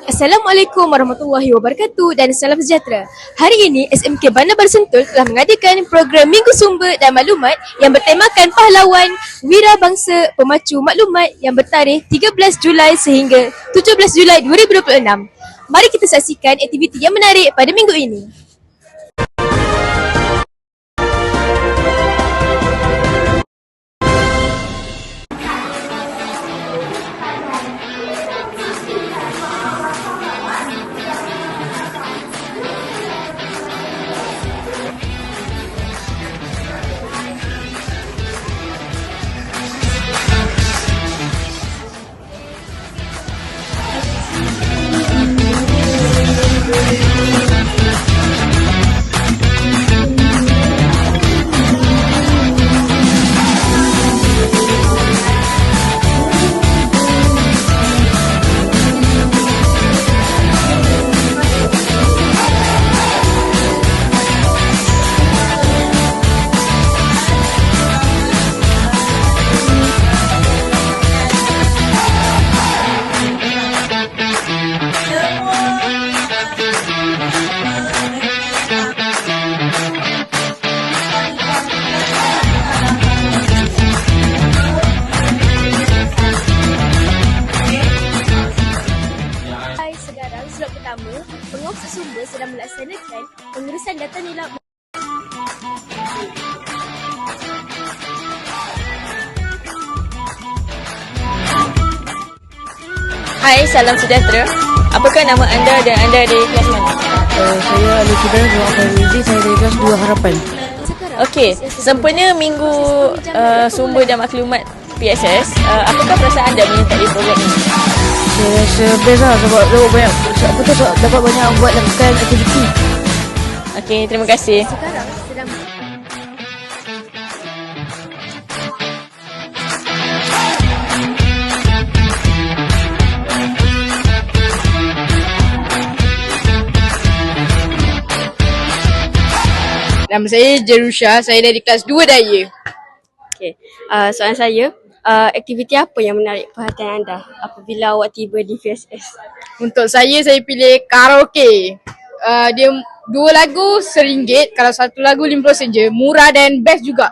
Assalamualaikum warahmatullahi wabarakatuh dan salam sejahtera. Hari ini SMK Bandar Baru Sentul telah mengadakan program Minggu Sumber dan Maklumat yang bertemakan pahlawan wira bangsa pemacu maklumat yang bertarikh 13 Julai sehingga 17 Julai 2026. Mari kita saksikan aktiviti yang menarik pada minggu ini. Slot pertama, pengurusan sumber sedang melaksanakan pengurusan data nilai. Hai, salam sejahtera. Apakah nama anda dan anda dari kelas mana? Saya Ali Kidal, saya dari kelas 2 Harapan. Okey, sempena Minggu Sumber dan Maklumat PSS, apakah perasaan anda menyertai program ini? Saya rasa best lah sebab dapat banyak buat lakukan aktiviti. Okey, terima kasih. Sekarang sedang Nama saya Jerusha, saya dari kelas 2 Daya. Okey, soalan saya, aktiviti apa yang menarik perhatian anda apabila awak tiba di VSS? Untuk saya pilih karaoke. Dia 2 lagu RM1, kalau 1 lagu RM50 saja. Murah dan best juga.